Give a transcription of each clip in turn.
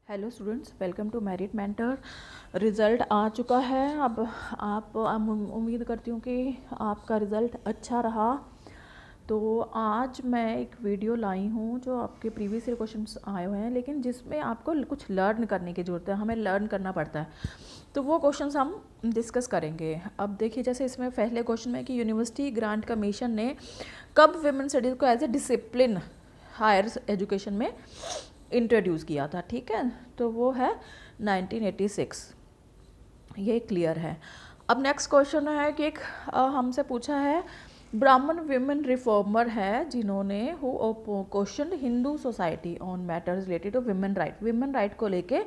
Hello students, welcome to Merit Mentor. Result आ चुका है। अब आप उम्मीद करती हूँ कि आपका रिज़ल्ट अच्छा रहा। तो आज मैं एक वीडियो लाई हूँ जो आपके प्रीवियस ईयर क्वेश्चंस आए हुए हैं, लेकिन जिसमें आपको कुछ लर्न करने की ज़रूरत है, हमें लर्न करना पड़ता है। तो वो क्वेश्चंस हम डिस्कस करेंगे। अब देखिए, जैसे इसमें पहले क्वेश्चन में कि यूनिवर्सिटी ग्रांट कमीशन ने कब विमेन स्टडीज़ को as a discipline higher education में इंट्रोड्यूस किया था। ठीक है, तो वो है 1986। ये क्लियर है। अब नेक्स्ट क्वेश्चन है कि एक हमसे पूछा है, ब्राह्मण विमेन रिफॉर्मर है जिन्होंने who question Hindu society on matters related to women right को लेके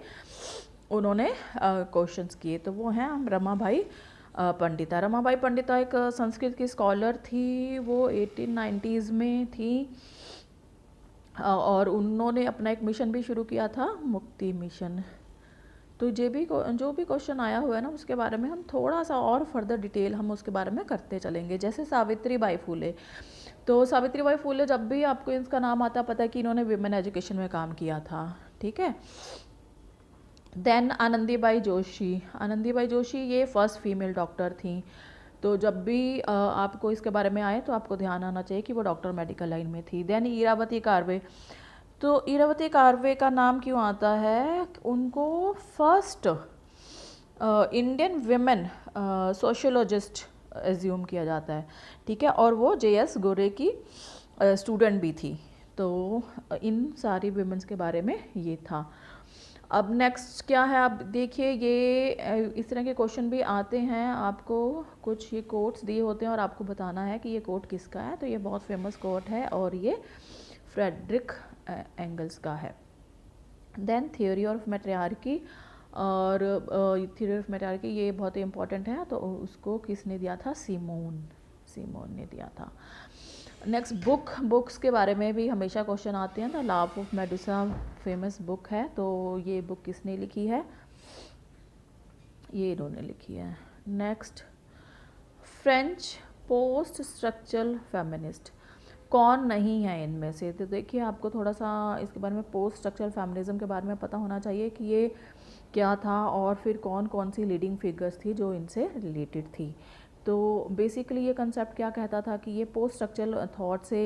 उन्होंने क्वेश्चंस किए। तो वो हैं रमाबाई पंडिता। रमाबाई पंडिता एक संस्कृत की स्कॉलर थी। वो 1890s में थी और उन्होंने अपना एक मिशन भी शुरू किया था, मुक्ति मिशन। तो जो भी क्वेश्चन आया हुआ है ना, उसके बारे में हम थोड़ा सा और फर्दर डिटेल हम उसके बारे में करते चलेंगे। जैसे सावित्री बाई फुले, तो सावित्री बाई फुले जब भी आपको इसका नाम आता, पता है कि इन्होंने विमेन एजुकेशन में काम किया था। ठीक है। देन आनंदीबाई जोशी। आनंदीबाई जोशी ये फर्स्ट फीमेल डॉक्टर थी। तो जब भी आपको इसके बारे में आए तो आपको ध्यान आना चाहिए कि वो डॉक्टर मेडिकल लाइन में थी। देन इरावती कार्वे। तो इरावती कार्वे का नाम क्यों आता है? उनको first Indian women sociologist assume किया जाता है। ठीक है, और वो JS गोरे की स्टूडेंट भी थी। तो इन सारी विमेंस के बारे में ये था। अब नेक्स्ट क्या है, आप देखिए, ये इस तरह के क्वेश्चन भी आते हैं। आपको कुछ ये कोट्स दिए होते हैं और आपको बताना है कि ये कोट किसका है। तो ये बहुत फेमस कोट है और ये फ्रेडरिक एंगल्स का है। देन थ्योरी ऑफ मैट्रियार्की, और थ्योरी ऑफ मैट्रियार्की ये बहुत ही इंपॉर्टेंट है। तो उसको किसने दिया था? सीमोन ने दिया था। नेक्स्ट बुक्स के बारे में भी हमेशा क्वेश्चन आते हैं। The laugh of Medusa famous book है। तो ये बुक किसने लिखी है? ये इन्होंने लिखी है। Next, French post structural feminist कौन नहीं है इनमें से? तो देखिए, आपको थोड़ा सा इसके बारे में, पोस्ट स्ट्रक्चरल फेमिनिज्म के बारे में पता होना चाहिए कि ये क्या था और फिर कौन कौन सी लीडिंग फिगर्स थी जो इनसे रिलेटेड थी। तो बेसिकली ये कंसेप्ट क्या कहता था कि ये पोस्ट स्ट्रक्चरल थॉट से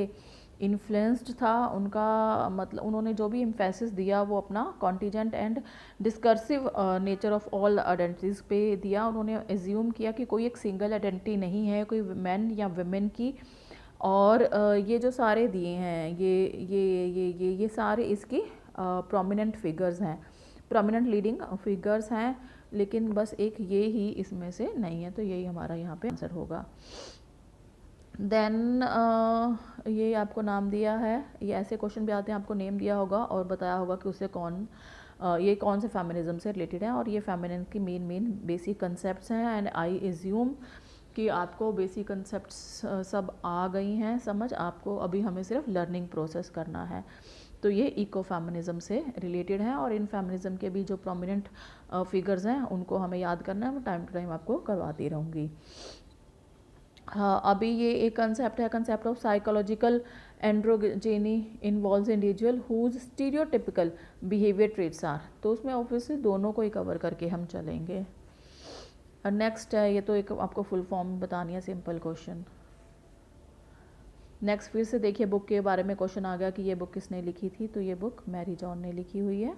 इन्फ्लुएंस्ड था। उनका मतलब, उन्होंने जो भी एम्फेसिस दिया वो अपना contingent and discursive nature of all identities पे दिया। उन्होंने एज्यूम किया कि कोई एक सिंगल आइडेंटिटी नहीं है, कोई मैन या वुमेन की। और ये जो सारे दिए हैं, ये सारे इसकी प्रोमिनेंट फिगर्स हैं, प्रोमिनेंट लीडिंग फिगर्स हैं। लेकिन बस एक ये ही इसमें से नहीं है। तो यही हमारा यहाँ पे आंसर होगा। देन ये आपको नाम दिया है। ये ऐसे क्वेश्चन भी आते हैं, आपको नेम दिया होगा और बताया होगा कि उससे ये कौन से फेमिनिज्म से रिलेटेड है। और ये फेमिनिज्म की मेन बेसिक कंसेप्ट्स हैं। एंड आई एज्यूम कि आपको बेसिक कंसेप्ट्स सब आ गई हैं समझ। आपको अभी हमें सिर्फ लर्निंग प्रोसेस करना है। तो ये इको फेमिनिज्म से रिलेटेड है और इन फेमिनिज्म के भी जो प्रोमिनेंट फिगर्स हैं उनको हमें याद करना है। मैं टाइम टू टाइम आपको करवाती रहूँगी। हाँ, अभी ये एक कंसेप्ट है, concept of psychological androgyny involves individual who stereotypical behaviour traits are. तो उसमें ऑब्वियसली दोनों को ही कवर करके हम चलेंगे। और नेक्स्ट है, ये तो एक आपको फुल फॉर्म बतानी है, सिंपल क्वेश्चन। नेक्स्ट फिर से देखिए, बुक के बारे में क्वेश्चन आ गया कि ये बुक किसने लिखी थी। तो ये बुक मैरी जॉन ने लिखी हुई है।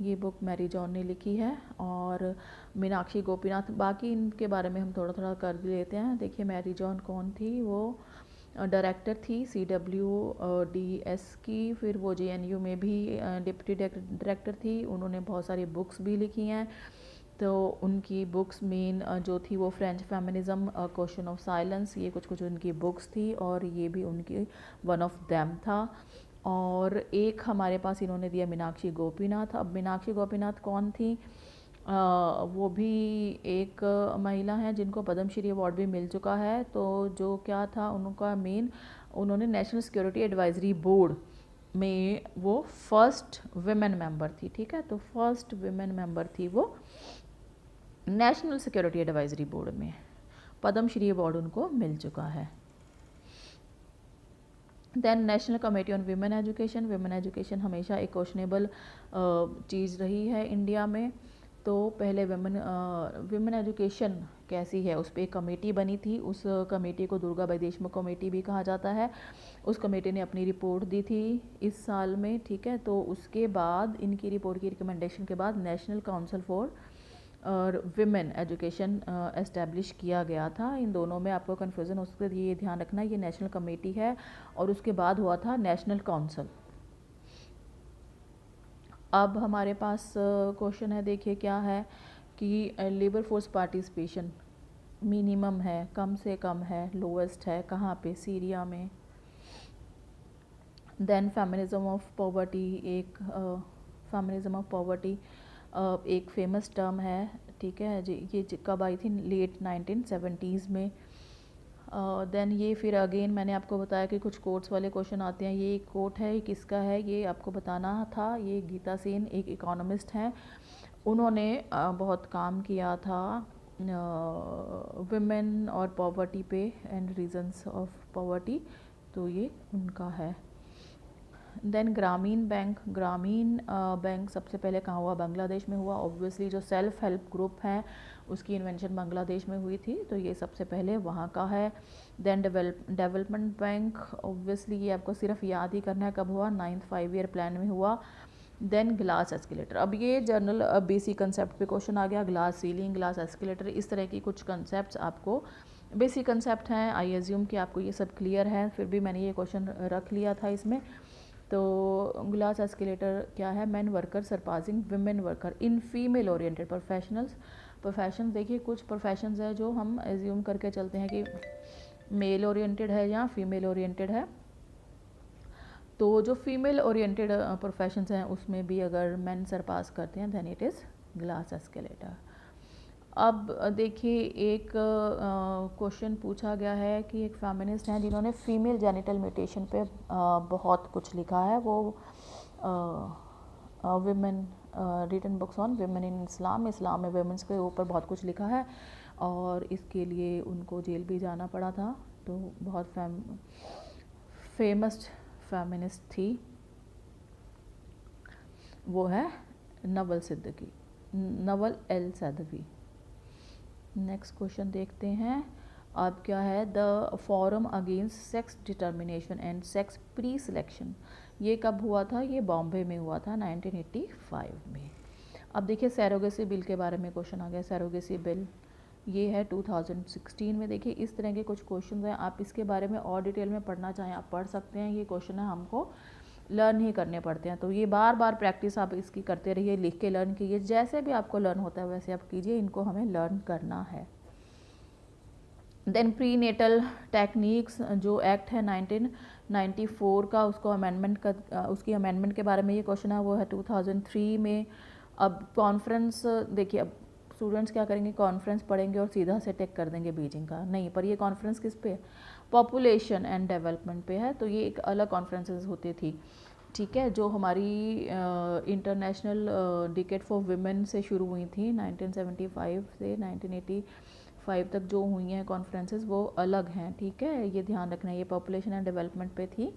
ये बुक मैरी जॉन ने लिखी है। और मीनाक्षी गोपीनाथ, बाकी इनके बारे में हम थोड़ा थोड़ा कर लेते हैं। देखिए, मैरी जॉन कौन थी? वो डायरेक्टर थी CWDS की। फिर वो JNU में भी डिप्टी डायरेक्टर थी। उन्होंने बहुत सारी बुक्स भी लिखी हैं। तो उनकी बुक्स मेन जो थी वो French feminism, question of silence, ये कुछ उनकी बुक्स थी और ये भी उनकी वन ऑफ देम था। और एक हमारे पास इन्होंने दिया मीनाक्षी गोपीनाथ। अब मीनाक्षी गोपीनाथ कौन थी? वो भी एक महिला हैं जिनको पद्मश्री अवार्ड भी मिल चुका है। तो जो क्या था उनका मेन, उन्होंने नेशनल सिक्योरिटी एडवाइजरी बोर्ड में वो फर्स्ट विमेन मेंबर थी। ठीक है, तो फर्स्ट विमेन मेंबर थी वो नेशनल सिक्योरिटी एडवाइजरी बोर्ड में। पद्मश्री अवार्ड उनको मिल चुका है। Then national committee on women education हमेशा एक क्वेश्चनेबल चीज़ रही है इंडिया में। तो पहले विमेन एजुकेशन कैसी है उस पर एक कमेटी बनी थी, उस कमेटी को दुर्गाबाई देशमुख कमेटी भी कहा जाता है। उस कमेटी ने अपनी रिपोर्ट दी थी इस साल में, ठीक है। तो उसके बाद इनकी रिपोर्ट की रिकमेंडेशन के बाद नेशनल काउंसिल फॉर और विमेन एजुकेशन एस्टेब्लिश किया गया था। इन दोनों में आपको कन्फ्यूज़न हो सकता है, ये ध्यान रखना ये नेशनल कमेटी है और उसके बाद हुआ था नेशनल काउंसिल। अब हमारे पास क्वेश्चन है, देखिए क्या है कि लेबर फोर्स पार्टिसिपेशन मिनिमम है, कम से कम है, लोएस्ट है, कहाँ पे, सीरिया में। देन फेमिनिज्म ऑफ पॉवर्टी, एक फेमिनिज्म ऑफ पॉवर्टी एक फेमस टर्म है, ठीक है जी। ये कब आई थी, लेट 1970s में। देन ये फिर अगेन मैंने आपको बताया कि कुछ कोट्स वाले क्वेश्चन आते हैं। ये कोट है, किसका है ये आपको बताना था। ये गीता सेन एक इकोनॉमिस्ट हैं, उन्होंने बहुत काम किया था विमेन और पॉवर्टी पे एंड रीजंस ऑफ पॉवर्टी, तो ये उनका है। देन ग्रामीण बैंक सबसे पहले कहाँ हुआ, बांग्लादेश में हुआ। ऑब्वियसली जो सेल्फ हेल्प ग्रुप हैं उसकी इन्वेंशन बांग्लादेश में हुई थी, तो ये सबसे पहले वहाँ का है। देन डेवलपमेंट बैंक, ऑब्वियसली ये आपको सिर्फ याद ही करना है कब हुआ, 9th 5-year प्लान में हुआ। देन ग्लास एस्केलेटर, अब ये जनरल बेसिक कंसेप्ट पे क्वेश्चन आ गया। ग्लास सीलिंग, ग्लास एस्केलेटर, इस तरह की कुछ कंसेप्ट आपको बेसिक कंसेप्ट हैं। आई एज्यूम कि आपको ये सब क्लियर है, फिर भी मैंने ये क्वेश्चन रख लिया था इसमें। तो ग्लास एस्केलेटर क्या है, man worker surpassing women worker in female oriented profession. देखिए कुछ प्रोफेशंस है जो हम एज्यूम करके चलते हैं कि मेल ओरिएंटेड है या फीमेल ओरिएंटेड है, तो जो फीमेल ओरिएंटेड प्रोफेशंस हैं उसमें भी अगर मैन सरपास करते हैं then it is glass escalator. अब देखिए एक क्वेश्चन पूछा गया है कि एक फेमिनिस्ट हैं जिन्होंने फीमेल जेनिटल म्यूटेशन पे बहुत कुछ लिखा है, वो women written books on women in Islam में वेमेंस के ऊपर बहुत कुछ लिखा है और इसके लिए उनको जेल भी जाना पड़ा था। तो बहुत फेमस फेमिनिस्ट थी, वो है नवल एल सैदवी। नेक्स्ट क्वेश्चन देखते हैं। अब क्या है, the forum against sex determination and sex pre selection, ये कब हुआ था, ये बॉम्बे में हुआ था 1985 में। अब देखिए सैरोगेसी बिल के बारे में क्वेश्चन आ गया। सैरोगेसी बिल ये है 2016 में। देखिए इस तरह के कुछ क्वेश्चन हैं, आप इसके बारे में और डिटेल में पढ़ना चाहें आप पढ़ सकते हैं। ये क्वेश्चन है हमको लर्न ही करने पड़ते हैं, तो ये बार बार प्रैक्टिस आप इसकी करते रहिए, लिख के लर्न कीजिए, जैसे भी आपको लर्न होता है वैसे आप कीजिए, इनको हमें लर्न करना है। देन प्री नेटल टेक्निक्स जो एक्ट है 1994 का, उसको उसकी अमेंडमेंट के बारे में ये क्वेश्चन है, वो है 2003 में। अब कॉन्फ्रेंस, देखिए अब स्टूडेंट्स क्या करेंगे, कॉन्फ्रेंस पढ़ेंगे और सीधा से टेक कर देंगे बीजिंग का, नहीं, पर ये कॉन्फ्रेंस किस पे है, पॉपुलेशन एंड डेवलपमेंट पे है। तो ये एक अलग कॉन्फ्रेंसेस होती थी, ठीक है, जो हमारी इंटरनेशनल डिकेड फॉर विमेन से शुरू हुई थी 1975 से 1985 तक जो हुई हैं कॉन्फ्रेंसेस, वो अलग हैं, ठीक है, ये ध्यान रखना है। ये पॉपुलेशन एंड डेवलपमेंट पे थी।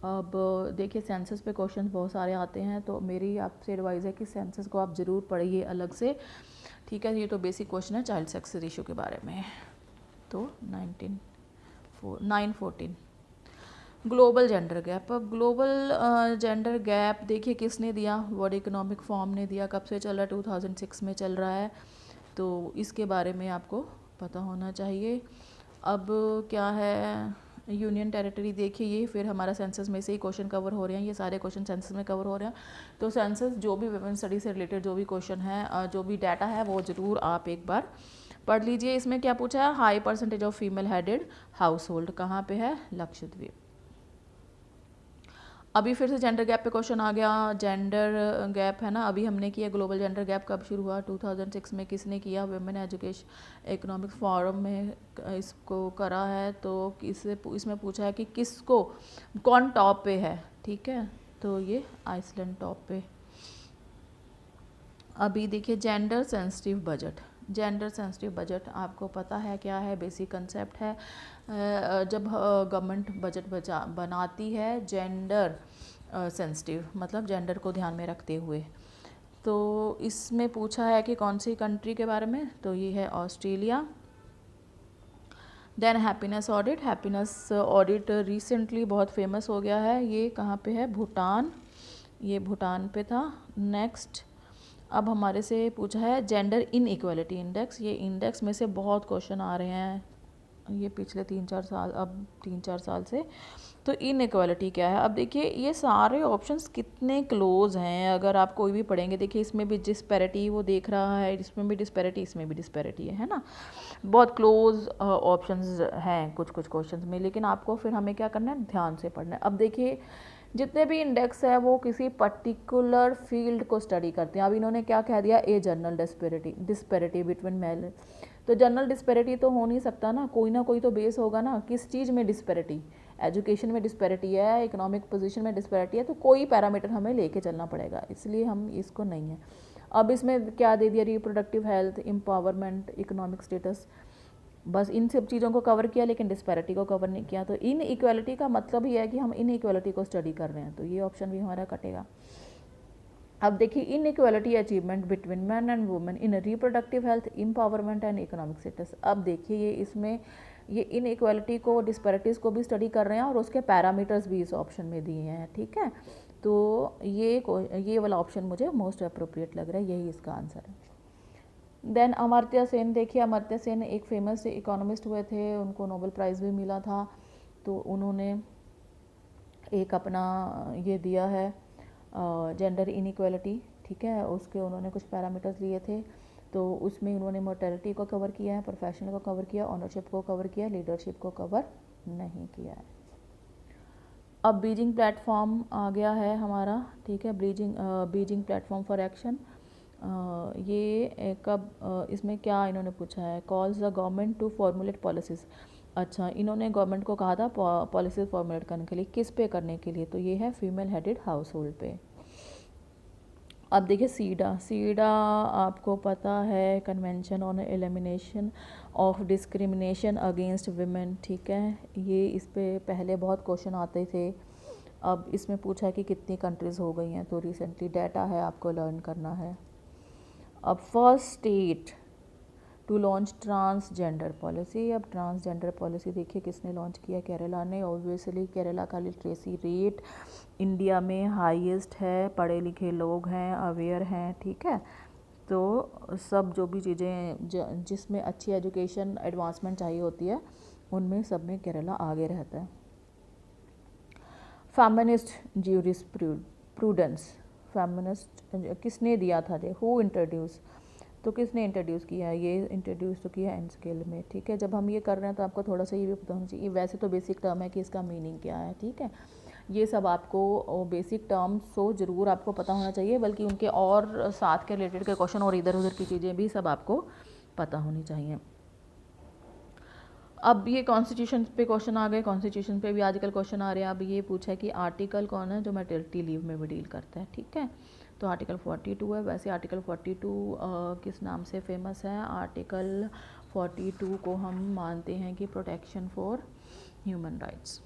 अब देखिए सेंसस पे क्वेश्चंस बहुत सारे आते हैं, तो मेरी आपसे एडवाइस है कि सेंसस को आप ज़रूर पढ़िए अलग से, ठीक है। ये तो बेसिक क्वेश्चन है चाइल्ड सेक्स रेशियो के बारे में। तो 914 ग्लोबल जेंडर गैप। अब ग्लोबल जेंडर गैप देखिए किसने दिया, वर्ल्ड इकोनॉमिक फोरम ने दिया। कब से चल रहा है, 2006 में चल रहा है, तो इसके बारे में आपको पता होना चाहिए। अब क्या है, यूनियन टेरिटरी, देखिए ये फिर हमारा सेंसस में से ही क्वेश्चन कवर हो रहे हैं, ये सारे क्वेश्चन सेंसस में कवर हो रहे हैं। तो सेंसस जो भी वुमेन स्टडी से रिलेटेड जो भी क्वेश्चन है, जो भी डाटा है, वो ज़रूर आप एक बार पढ़ लीजिए। इसमें क्या पूछा है, high percentage of female headed house hold कहाँ पे है, लक्षद्वीप। अभी फिर से जेंडर गैप पे क्वेश्चन आ गया। जेंडर गैप है ना, अभी हमने किया। ग्लोबल जेंडर गैप कब शुरू हुआ, 2006 में। किसने किया, वुमेन एजुकेशन इकोनॉमिक फोरम में इसको करा है। तो इसमें पूछा है कि किसको, कौन टॉप पे है, ठीक है, तो ये आइसलैंड टॉप पे। अभी देखिए gender sensitive budget, gender sensitive budget आपको पता है क्या है, बेसिक कंसेप्ट है। जब गवर्नमेंट बजट बनाती है जेंडर सेंसिटिव, मतलब जेंडर को ध्यान में रखते हुए, तो इसमें पूछा है कि कौन सी कंट्री के बारे में, तो ये है Australia. Then happiness audit recently बहुत फेमस हो गया है, ये कहाँ पे है, भूटान, ये भूटान पे था। नेक्स्ट अब हमारे से पूछा है जेंडर इनइक्वालिटी इंडेक्स, ये इंडेक्स में से बहुत क्वेश्चन आ रहे हैं ये पिछले 3-4 साल, अब 3-4 साल से। तो इनइक्वालिटी क्या है, अब देखिए ये सारे ऑप्शंस कितने क्लोज हैं, अगर आप कोई भी पढ़ेंगे, देखिए इसमें भी डिस्पैरिटी वो देख रहा है, इसमें भी डिस्पैरिटी, इसमें भी डिस्पैरिटी है ना, बहुत क्लोज ऑप्शंस हैं कुछ कुछ क्वेश्चंस में, लेकिन आपको फिर हमें क्या करना है, ध्यान से पढ़ना है। अब देखिए जितने भी इंडेक्स है वो किसी पर्टिकुलर फील्ड को स्टडी करते हैं। अब इन्होंने क्या कह दिया, a general disparity between mail, तो जनरल डिस्पैरिटी तो हो नहीं सकता ना, कोई ना कोई तो बेस होगा ना, किस चीज़ में डिस्पैरिटी, एजुकेशन में डिस्पैरिटी है, इकोनॉमिक पोजीशन में डिस्पैरिटी है, तो कोई पैरामीटर हमें लेके चलना पड़ेगा, इसलिए हम इसको नहीं है। अब इसमें क्या दे दिया, reproductive health, empowerment, economic status, बस इन सब चीज़ों को कवर किया लेकिन डिस्पैरिटी को कवर नहीं किया। तो इन इक्वालिटी का मतलब ही है कि हम इन इक्वालिटी को स्टडी कर रहे हैं, तो ये ऑप्शन भी हमारा कटेगा। अब देखिए इन equality achievement between man and women in reproductive health, empowerment and economic status. अब देखिए ये इसमें ये इन इक्वालिटी को, डिस्पैरिटीज़ को भी स्टडी कर रहे हैं और उसके पैरामीटर्स भी इस ऑप्शन में दिए हैं, ठीक है। तो ये वाला ऑप्शन मुझे मोस्ट अप्रोप्रिएट लग रहा है, यही इसका आंसर है। देन अमर्त्य सेन, देखिए अमर्त्य सेन एक फेमस इकोनॉमिस्ट हुए थे, उनको नोबेल प्राइज़ भी मिला था, तो उन्होंने एक अपना ये दिया है जेंडर इनइक्वालिटी, ठीक है, उसके उन्होंने कुछ पैरामीटर्स लिए थे, तो उसमें उन्होंने मोर्टेलिटी को कवर किया है, प्रोफेशनल को कवर किया, ऑनरशिप को कवर किया, लीडरशिप को कवर नहीं किया है। अब बीजिंग प्लेटफॉर्म आ गया है हमारा, ठीक है, बीजिंग प्लेटफॉर्म फॉर एक्शन, ये कब, इसमें क्या इन्होंने पूछा है, calls the government to formulate policies. अच्छा, इन्होंने गवर्नमेंट को कहा था पॉलिसीज फॉर्मुलेट करने के लिए, किस पे करने के लिए, तो ये है फीमेल हेडेड हाउस होल्ड पे। अब देखिए सीडा आपको पता है, convention on elimination of discrimination against women, ठीक है, ये इस पे पहले बहुत क्वेश्चन आते थे। अब इसमें पूछा है कि कितनी कंट्रीज़ हो गई हैं, तो रिसेंटली डाटा है, आपको लर्न करना है। अब first state to launch transgender policy, अब ट्रांसजेंडर पॉलिसी देखिए किसने लॉन्च किया, केरला ने। ऑब्वियसली केरला का लिटरेसी रेट इंडिया में हाईएस्ट है, पढ़े लिखे लोग हैं, अवेयर हैं, ठीक है, तो सब जो भी चीज़ें जिसमें अच्छी एजुकेशन एडवांसमेंट चाहिए होती है उनमें सब में केरला आगे रहता है। फेमिनिस्ट ज्यूरिस्प्रूडेंस, फेमिनिस्ट किसने दिया था, हु इंट्रोड्यूस, तो किसने इंट्रोड्यूस किया है, ये इंट्रोड्यूस तो किया एंड स्केल में, ठीक है। जब हम ये कर रहे हैं तो आपको थोड़ा सा ये भी पता होना चाहिए, वैसे तो बेसिक टर्म है कि इसका मीनिंग क्या है, ठीक है, ये सब आपको बेसिक टर्म्स तो ज़रूर आपको पता होना चाहिए, बल्कि उनके और साथ के रिलेटेड के क्वेश्चन और इधर उधर की चीज़ें भी सब आपको पता होनी चाहिए। अब ये कॉन्स्टिट्यूशन पे क्वेश्चन आ गए, कॉन्स्टिट्यूशन पे भी आजकल क्वेश्चन आ रहे हैं। अब ये पूछा है कि आर्टिकल कौन है जो मैटरनिटी लीव में भी डील करता है, ठीक है, तो आर्टिकल 42 है। वैसे आर्टिकल 42 किस नाम से फेमस है, आर्टिकल 42 को हम मानते हैं कि प्रोटेक्शन फॉर ह्यूमन राइट्स,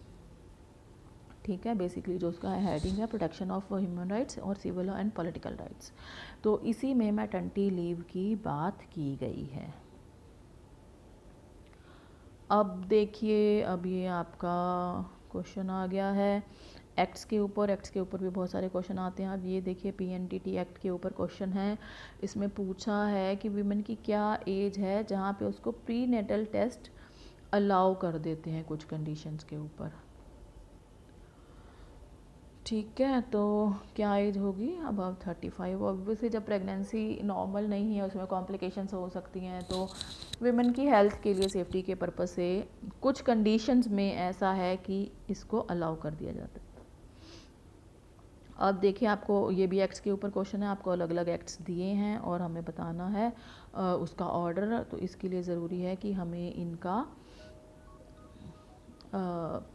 ठीक है, बेसिकली जो उसका हेडिंग है प्रोटेक्शन ऑफ ह्यूमन राइट्स और सिविल एंड पॉलिटिकल राइट्स, तो इसी में मैटरनिटी लीव की बात की गई है। अब देखिए, अब ये आपका क्वेश्चन आ गया है एक्ट्स के ऊपर भी बहुत सारे क्वेश्चन आते हैं। अब ये देखिए पीएनडीटी एक्ट के ऊपर क्वेश्चन है, इसमें पूछा है कि वीमेन की क्या एज है जहाँ पे उसको प्री नेटल टेस्ट अलाउ कर देते हैं कुछ कंडीशंस के ऊपर, ठीक है, तो क्या एज होगी, अबव 35। ऑब्वियसली जब प्रेगनेंसी नॉर्मल नहीं है उसमें कॉम्प्लिकेशंस हो सकती हैं, तो विमेन की हेल्थ के लिए सेफ्टी के पर्पस से कुछ कंडीशंस में ऐसा है कि इसको अलाउ कर दिया जाता है। अब देखिए आपको ये भी एक्ट्स के ऊपर क्वेश्चन है, आपको अलग अलग एक्ट्स दिए हैं और हमें बताना है उसका ऑर्डर, तो इसके लिए ज़रूरी है कि हमें इनका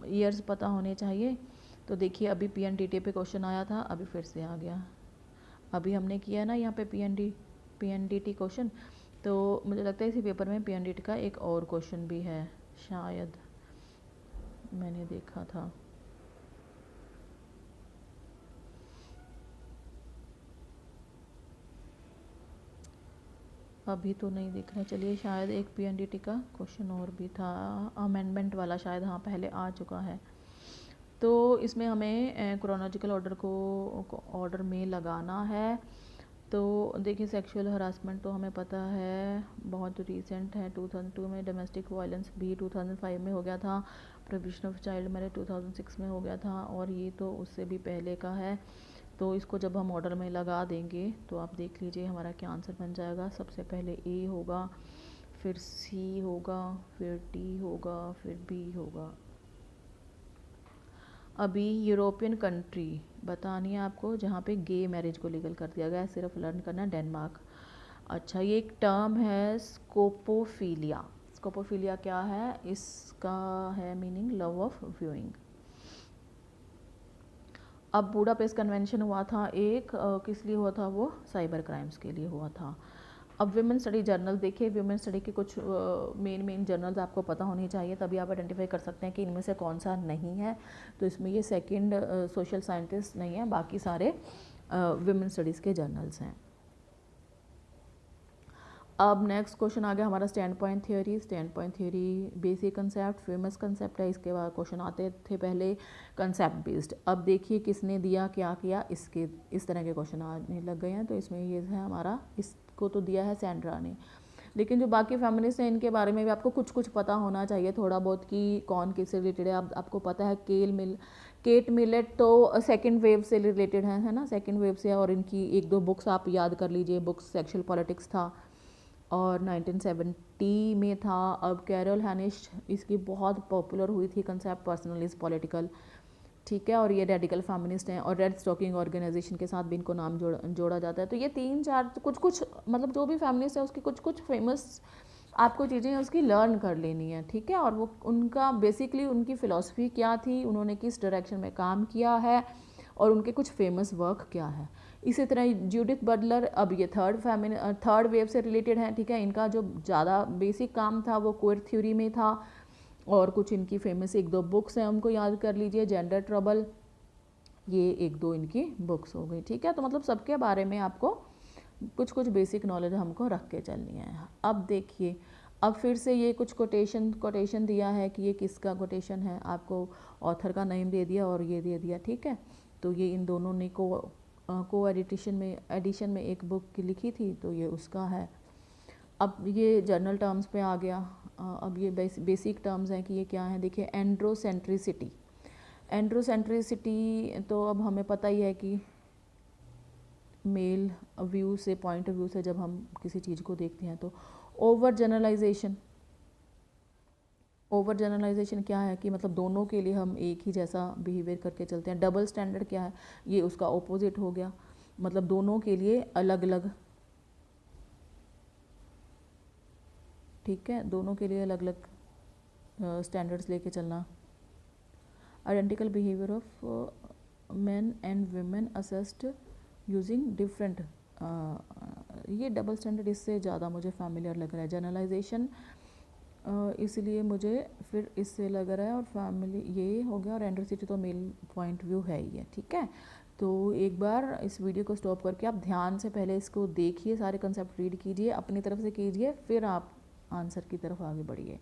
ईयर्स पता होने चाहिए। तो देखिए अभी पीएनडीटी पे क्वेश्चन आया था, अभी फिर से आ गया, अभी हमने किया ना यहाँ पे पीएनडीटी क्वेश्चन, तो मुझे लगता है इसी पेपर में पीएनडीटी का एक और क्वेश्चन भी है, शायद मैंने देखा था। अभी तो नहीं दिख रहा, चलिए शायद एक पीएनडीटी का क्वेश्चन और भी था, अमेंडमेंट वाला शायद, हाँ पहले आ चुका है। तो इसमें हमें क्रोनोलॉजिकल ऑर्डर को ऑर्डर में लगाना है। तो देखिए सेक्सुअल हरासमेंट तो हमें पता है बहुत रिसेंट है, 2002 में, डोमेस्टिक वायलेंस भी 2005 में हो गया था, प्रोहिबिशन ऑफ चाइल्ड मैरिज 2006 में हो गया था, और ये तो उससे भी पहले का है। तो इसको जब हम ऑर्डर में लगा देंगे तो आप देख लीजिए हमारा क्या आंसर बन जाएगा। सबसे पहले ए होगा, फिर सी होगा, फिर डी होगा, फिर बी होगा। अभी यूरोपियन कंट्री बतानी है आपको जहाँ पे गे मैरिज को लीगल कर दिया गया है, सिर्फ लर्न करना है, डेनमार्क। अच्छा, ये एक टर्म है स्कोपोफिलिया। स्कोपोफिलिया क्या है, इसका है मीनिंग लव ऑफ व्यूइंग। अब बूडापेस्ट कन्वेंशन हुआ था एक, किस लिए हुआ था वो, साइबर क्राइम्स के लिए हुआ था। अब विमेन स्टडी जर्नल देखिए, विमेन स्टडी के कुछ मेन जर्नल्स आपको पता होनी चाहिए, तभी आप आइडेंटिफाई कर सकते हैं कि इनमें से कौन सा नहीं है। तो इसमें ये सेकंड सोशल साइंटिस्ट नहीं है, बाकी सारे विमेन स्टडीज़ के जर्नल्स हैं। अब नेक्स्ट क्वेश्चन आ गया हमारा stand point theory. Stand point theory basic concept, famous concept है। इसके बाद क्वेश्चन आते थे पहले कंसेप्ट बेस्ड। अब देखिए किसने दिया क्या किया, इसके इस तरह के क्वेश्चन आने लग गए हैं। तो इसमें ये है हमारा, इसको तो दिया है सैंड्रा ने, लेकिन जो बाकी फेमिनिस्ट हैं इनके बारे में भी आपको कुछ कुछ पता होना चाहिए थोड़ा बहुत, कि कौन किससे रिलेटेड है। आपको पता है केट मिलेट तो सेकंड वेव से रिलेटेड है ना, सेकंड वेव से, और इनकी एक दो बुक्स आप याद कर लीजिए। बुक्स सेक्सुअल पॉलिटिक्स था और 1970 में था। अब कैरोल हैनिश, इसकी बहुत पॉपुलर हुई थी कंसेप्ट, पर्सनल इज पॉलिटिकल, ठीक है, और ये रेडिकल फेमिनिस्ट हैं, और रेड स्टॉकिंग ऑर्गेनाइजेशन के साथ भी इनको नाम जोड़ा जाता है। तो ये 3-4 कुछ मतलब जो भी फेमिनिस्ट है उसकी कुछ फेमस आपको चीज़ें उसकी लर्न कर लेनी है, ठीक है। और वो उनका बेसिकली उनकी फ़िलॉसफी क्या थी, उन्होंने किस डायरेक्शन में काम किया है, और उनके कुछ फेमस वर्क क्या है। इसी तरह जूडिथ बटलर, अब ये थर्ड वेव से रिलेटेड है, ठीक है। इनका जो ज़्यादा बेसिक काम था वो क्वेयर थ्योरी में था, और कुछ इनकी फेमस एक दो बुक्स हैं उनको याद कर लीजिए, जेंडर ट्रबल, ये एक दो इनकी बुक्स हो गई, ठीक है। तो मतलब सबके बारे में आपको कुछ कुछ बेसिक नॉलेज हमको रख के चलनी है। अब देखिए, अब फिर से ये कुछ कोटेशन दिया है कि ये किसका कोटेशन है, आपको ऑथर का नेम दे दिया और ये दे दिया, ठीक है। तो ये इन दोनों ने को एडिशन में एक बुक लिखी थी, तो ये उसका है। अब ये जर्नल टर्म्स पे आ गया। अब ये बेसिक टर्म्स हैं कि ये क्या है, देखिए एंड्रोसेंट्रिसिटी। एंड्रोसेंट्रिसिटी तो अब हमें पता ही है कि मेल व्यू से, पॉइंट ऑफ व्यू से जब हम किसी चीज़ को देखते हैं। तो ओवर जनरलाइजेशन क्या है कि मतलब दोनों के लिए हम एक ही जैसा बिहेवियर करके चलते हैं। डबल स्टैंडर्ड क्या है, ये उसका ऑपोजिट हो गया, मतलब दोनों के लिए अलग अलग, ठीक है, दोनों के लिए अलग अलग स्टैंडर्ड्स लेके चलना। Identical behaviour of main and women assessed using different, ये डबल स्टैंडर्ड इससे ज़्यादा मुझे फैमिलियर लग रहा है। जनरलाइजेशन इसलिए मुझे फिर इससे लग रहा है, और फैमिली ये हो गया, और एंड्रोसिटी तो मेल पॉइंट व्यू है ही है, ठीक है। तो एक बार इस वीडियो को स्टॉप करके आप ध्यान से पहले इसको देखिए, सारे कंसेप्ट रीड कीजिए, अपनी तरफ से कीजिए, फिर आप आंसर की तरफ आगे बढ़िए।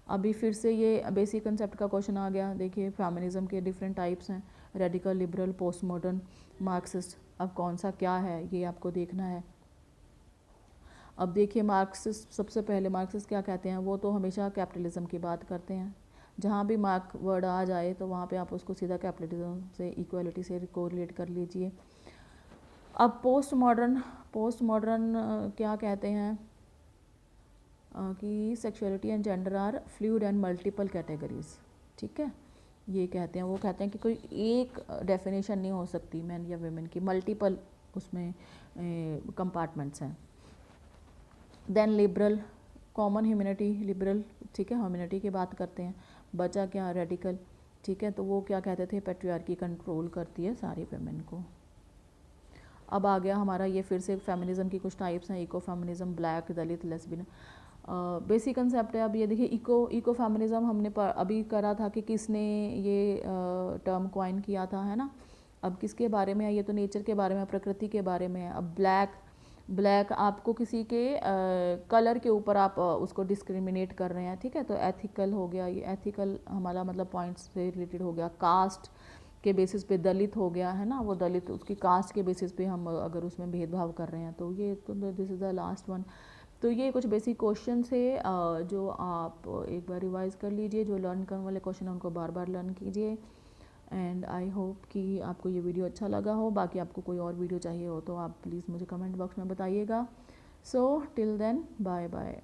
अभी फिर से ये बेसिक कंसेप्ट का क्वेश्चन आ गया। देखिए फेमिनिज्म के डिफरेंट टाइप्स हैं, radical, liberal, post modern, Marxist. अब कौन सा क्या है ये आपको देखना है। अब देखिए मार्क्सिस्ट, सबसे पहले मार्क्सिस्ट क्या कहते हैं, वो तो हमेशा कैपिटलिज्म की बात करते हैं। जहाँ भी मार्क वर्ड आ जाए तो वहाँ पे आप उसको सीधा कैपिटलिज्म से, इक्वालिटी से कोरिलेट कर लीजिए। अब पोस्ट मॉडर्न क्या कहते हैं कि sexuality and gender are fluid and multiple categories, ठीक है, ये कहते हैं। वो कहते हैं कि कोई एक डेफिनेशन नहीं हो सकती मैन या वुमेन की, मल्टीपल उसमें कंपार्टमेंट्स हैं। Then liberal, common humanity, liberal, ठीक है, ह्यूमैनिटी की बात करते हैं। बचा क्या, रेडिकल, ठीक है, तो वो क्या कहते थे, पैट्रियार्की कंट्रोल करती है सारी वुमेन को। अब आ गया हमारा ये फिर से फेमिनिज्म की कुछ टाइप्स हैं, इको फेमिनिज्म, ब्लैक, दलित, लेस्बियन। बेसिक कंसेप्ट है। अब ये देखिए इको फेमिनिज्म हमने अभी करा था कि किसने ये टर्म कॉइन किया था, है ना। अब किसके बारे में है, ये तो नेचर के बारे में, प्रकृति के बारे में है। अब ब्लैक आपको किसी के कलर के ऊपर आप उसको डिस्क्रिमिनेट कर रहे हैं, ठीक है। तो एथिकल हो गया, ये एथिकल हमारा मतलब पॉइंट्स से रिलेटेड हो गया। कास्ट के बेसिस पे दलित हो गया, है ना, वो दलित उसकी कास्ट के बेसिस पे हम अगर उसमें भेदभाव कर रहे हैं तो ये तो this is the last one. तो ये कुछ बेसिक क्वेश्चन है जो आप एक बार रिवाइज कर लीजिए। जो लर्न करने वाले क्वेश्चन हैं उनको बार बार लर्न कीजिए। एंड आई होप कि आपको ये वीडियो अच्छा लगा हो। बाकी आपको कोई और वीडियो चाहिए हो तो आप प्लीज़ मुझे कमेंट बॉक्स में बताइएगा। So till then, bye bye.